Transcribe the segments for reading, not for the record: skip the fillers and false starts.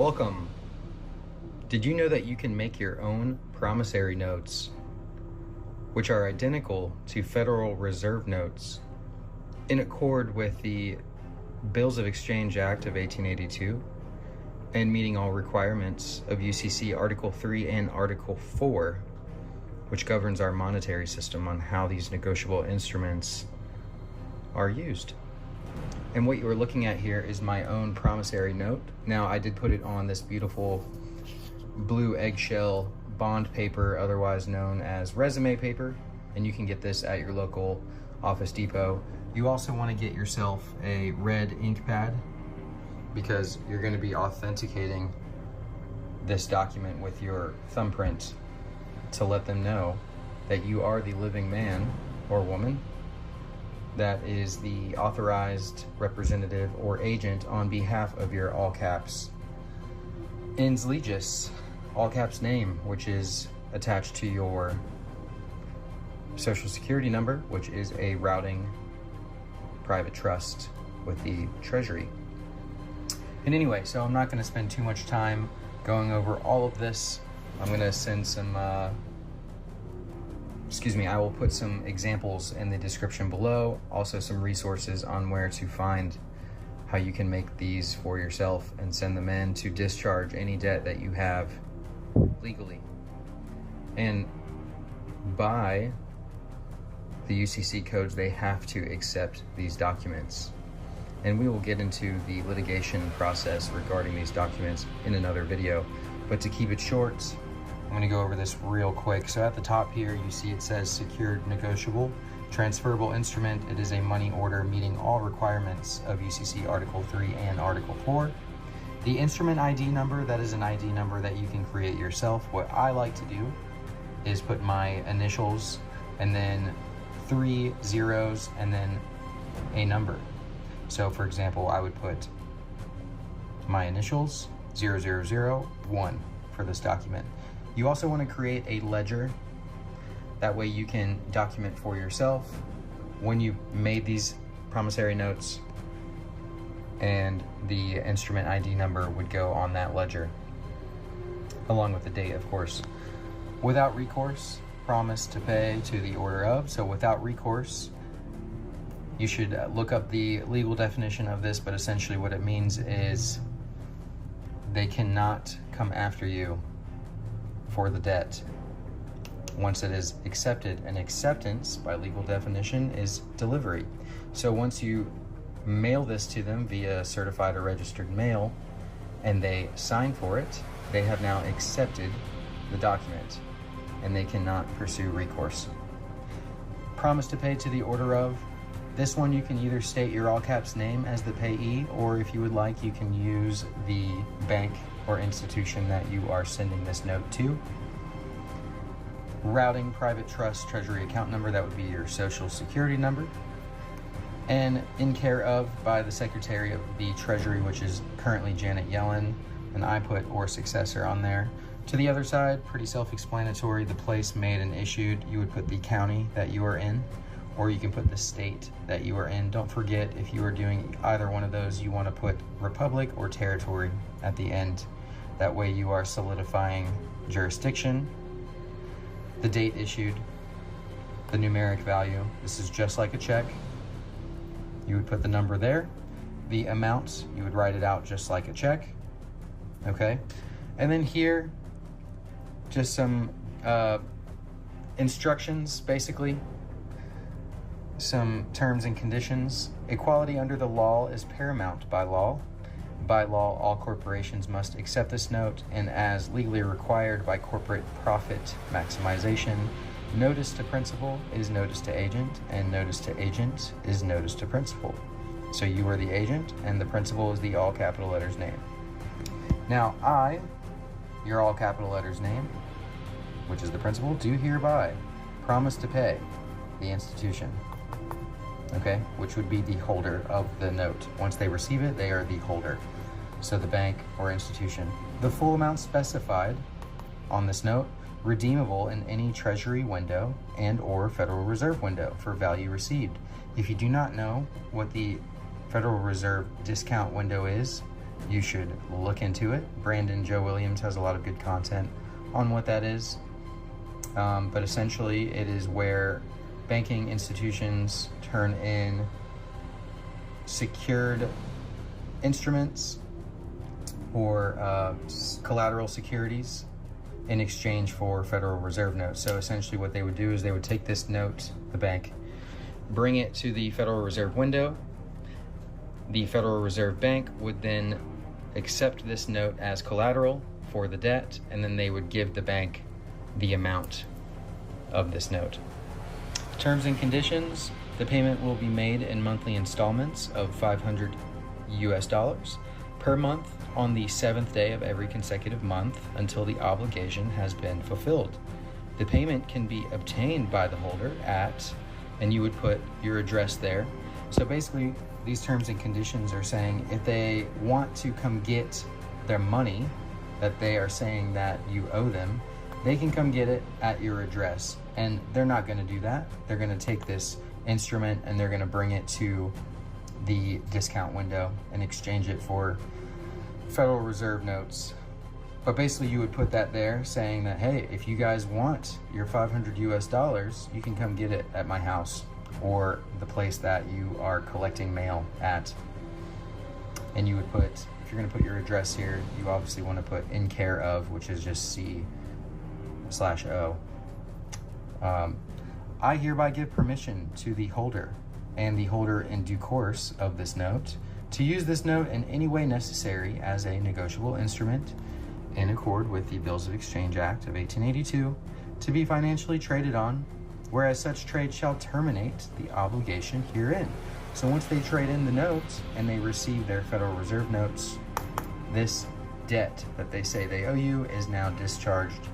Welcome. Did you know that you can make your own promissory notes, which are identical to Federal Reserve notes, in accord with the Bills of Exchange Act of 1882 and meeting all requirements of UCC Article 3 and Article 4, which governs our monetary system on how these negotiable instruments are used. And what you are looking at here is my own promissory note. Now, I did put it on this beautiful blue eggshell bond paper, otherwise known as resume paper, and you can get this at your local Office Depot. You also want to get yourself a red ink pad because you're going to be authenticating this document with your thumbprint to let them know that you are the living man or woman that is the authorized representative or agent on behalf of your all caps ens legis, all caps name, which is attached to your social security number, which is a routing private trust with the Treasury. And anyway, so I'm not going to spend too much time going over all of this. I'm going to send some I will put some examples in the description below, also some resources on where to find how you can make these for yourself and send them in to discharge any debt that you have legally. And by the UCC codes, they have to accept these documents. And we will get into the litigation process regarding these documents in another video. But to keep it short, I'm going to go over this real quick. So at the top here, you see it says secured negotiable transferable instrument. It is a money order meeting all requirements of UCC Article 3 and Article 4. The instrument ID number, that is an ID number that you can create yourself. What I like to do is put my initials and then 3 zeros and then a number. So for example, I would put my initials 0001 for this document. You also want to create a ledger. That way you can document for yourself when you made these promissory notes, and the instrument ID number would go on that ledger, along with the date, of course. Without recourse, promise to pay to the order of. So without recourse, you should look up the legal definition of this, but essentially what it means is they cannot come after you for the debt once it is accepted. And acceptance, by legal definition, is delivery. So once you mail this to them via certified or registered mail and they sign for it, they have now accepted the document and they cannot pursue recourse. Promise to pay to the order of. This one, you can either state your all caps name as the payee, or if you would like, you can use the bank or institution that you are sending this note to. Routing private trust treasury account number, that would be your social security number. And in care of by the Secretary of the Treasury, which is currently Janet Yellen, and I put or successor on there. To the other side, pretty self-explanatory, the place made and issued, you would put the county that you are in, or you can put the state that you are in. Don't forget, if you are doing either one of those, you want to put republic or territory at the end. That way you are solidifying jurisdiction, the date issued, the numeric value. This is just like a check. You would put the number there. The amount, you would write it out just like a check. Okay? And then here, just some instructions, basically. Some terms and conditions. Equality under the law is paramount by law. By law, all corporations must accept this note, and as legally required by corporate profit maximization, notice to principal is notice to agent, and notice to agent is notice to principal. So you are the agent, and the principal is the all capital letters name. Now I, your all capital letters name, which is the principal, do hereby promise to pay the institution. Okay, which would be the holder of the note. Once they receive it, they are the holder. So the bank or institution. The full amount specified on this note, redeemable in any Treasury window and or Federal Reserve window for value received. If you do not know what the Federal Reserve discount window is, you should look into it. Brandon Joe Williams has a lot of good content on what that is. But essentially, it is where banking institutions turn in secured instruments or collateral securities in exchange for Federal Reserve notes. So essentially what they would do is they would take this note, the bank, bring it to the Federal Reserve window. The Federal Reserve Bank would then accept this note as collateral for the debt, and then they would give the bank the amount of this note. Terms and conditions: the payment will be made in monthly installments of $500 per month on the 7th day of every consecutive month until the obligation has been fulfilled. The payment can be obtained by the holder at, and you would put your address there. So basically, these terms and conditions are saying if they want to come get their money that they are saying that you owe them, they can come get it at your address. And they're not going to do that. They're going to take this instrument and they're going to bring it to the discount window and exchange it for Federal Reserve notes. But basically you would put that there saying that, hey, if you guys want your $500, you can come get it at my house or the place that you are collecting mail at. And you would put, if you're going to put your address here, you obviously want to put in care of, which is just C/O. I hereby give permission to the holder and the holder in due course of this note to use this note in any way necessary as a negotiable instrument in accord with the Bills of Exchange Act of 1882 to be financially traded on, whereas such trade shall terminate the obligation herein. So once they trade in the notes and they receive their Federal Reserve notes, this debt that they say they owe you is now discharged,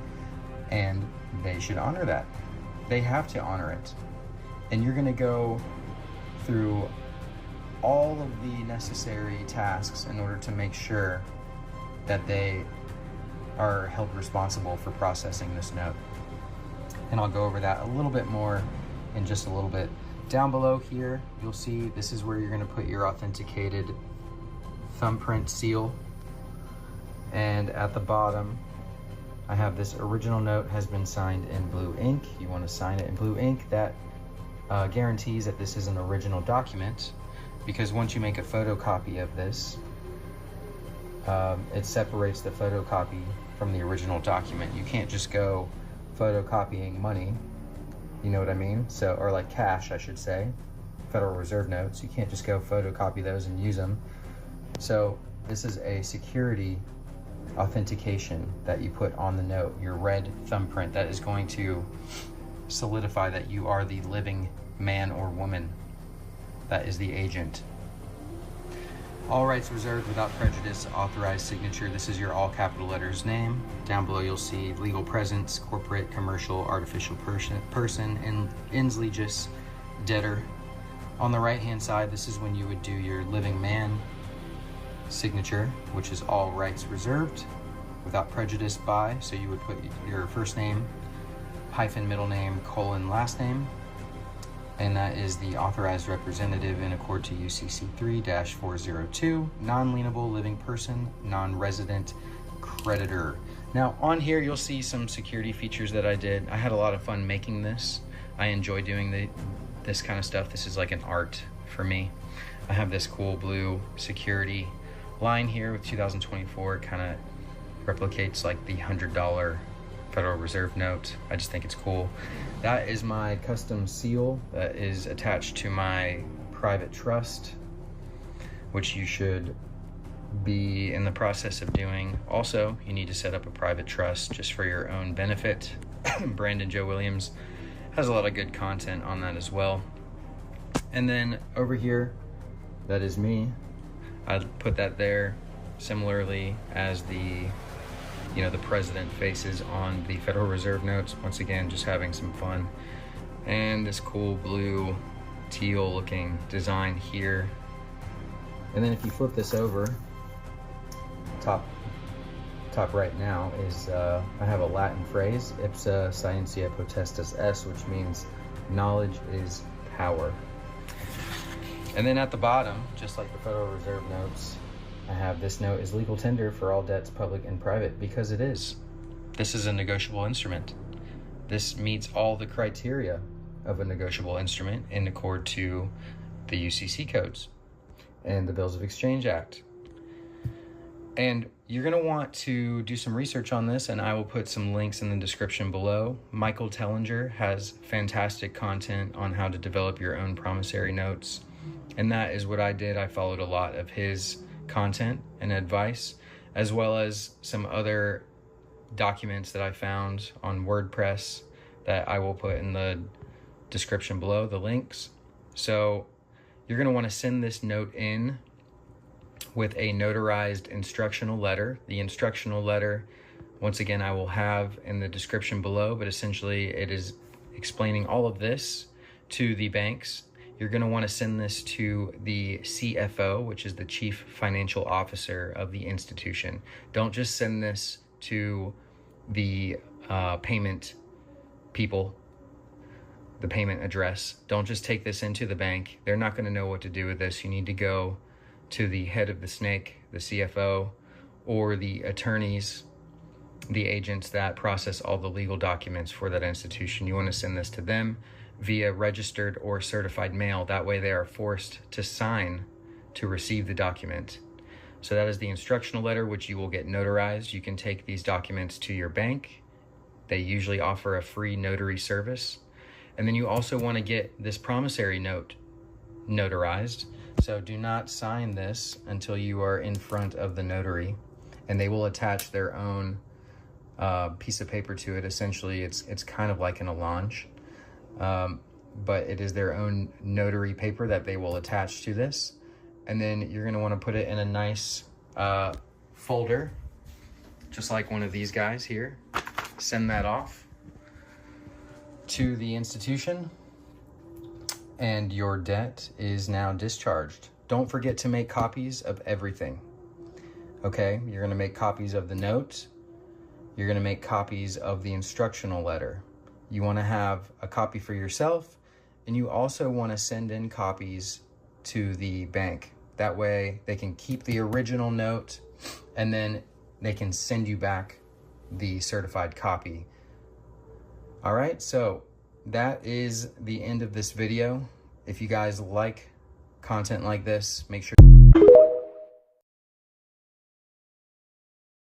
and they should honor that. They have to honor it. And you're going to go through all of the necessary tasks in order to make sure that they are held responsible for processing this note. And I'll go over that a little bit more in just a little bit. Down below here, you'll see this is where you're going to put your authenticated thumbprint seal. And at the bottom, I have this original note has been signed in blue ink. You want to sign it in blue ink. That guarantees that this is an original document, because once you make a photocopy of this, it separates the photocopy from the original document. You can't just go photocopying money, you know what I mean? So, or like cash, I should say, Federal Reserve notes. You can't just go photocopy those and use them. So this is a security authentication that you put on the note, your red thumbprint that is going to solidify that you are the living man or woman that is the agent. All rights reserved without prejudice, authorized signature. This is your all capital letters name. Down below you'll see legal presence, corporate, commercial, artificial person, and Inslee just debtor. On the right hand side, this is when you would do your living man signature, which is all rights reserved without prejudice by. So you would put your first name, hyphen middle name, colon last name, and that is the authorized representative in accord to UCC 3-402, non-lienable living person, non-resident creditor. Now on here you'll see some security features that I did. I had a lot of fun making this. I enjoy doing this kind of stuff. This is like an art for me. I have this cool blue security line here with 2024. It kind of replicates like the $100 Federal Reserve note. I just think it's cool. That is my custom seal that is attached to my private trust, which you should be in the process of doing. Also, you need to set up a private trust just for your own benefit. Brandon Joe Williams has a lot of good content on that as well. And then over here, that is me. I put that there similarly as the president faces on the Federal Reserve notes. Once again, just having some fun. And this cool blue teal looking design here. And then if you flip this over, top right now is, I have a Latin phrase, ipsa scientia potestas est, which means knowledge is power. And then at the bottom, just like the Federal Reserve notes, I have this note is legal tender for all debts, public and private, because it is. This is a negotiable instrument. This meets all the criteria of a negotiable instrument in accord to the UCC codes and the Bills of Exchange Act. And you're going to want to do some research on this, and I will put some links in the description below. Michael Tellinger has fantastic content on how to develop your own promissory notes, and that is what I did. I followed a lot of his content and advice, as well as some other documents that I found on WordPress that I will put in the description below, the links. So you're going to want to send this note in with a notarized instructional letter. The instructional letter, once again, I will have in the description below, but essentially it is explaining all of this to the banks. You're going to want to send this to the CFO, which is the Chief Financial Officer of the institution. Don't just send this to the payment people, the payment address. Don't just take this into the bank. They're not going to know what to do with this. You need to go to the head of the snake, the CFO, or the attorneys, the agents that process all the legal documents for that institution. You want to send this to them via registered or certified mail. That way they are forced to sign to receive the document. So that is the instructional letter, which you will get notarized. You can take these documents to your bank. They usually offer a free notary service. And then you also want to get this promissory note notarized. So do not sign this until you are in front of the notary, and they will attach their own piece of paper to it. Essentially, it's kind of like an allonge, but it is their own notary paper that they will attach to this. And then you're going to want to put it in a nice folder, just like one of these guys here. Send that off to the institution, and your debt is now discharged. Don't forget to make copies of everything. Okay, you're going to make copies of the note. You're going to make copies of the instructional letter. You want to have a copy for yourself, and you also want to send in copies to the bank. That way they can keep the original note, and then they can send you back the certified copy. All right, so that is the end of this video. If you guys like content like this, make sure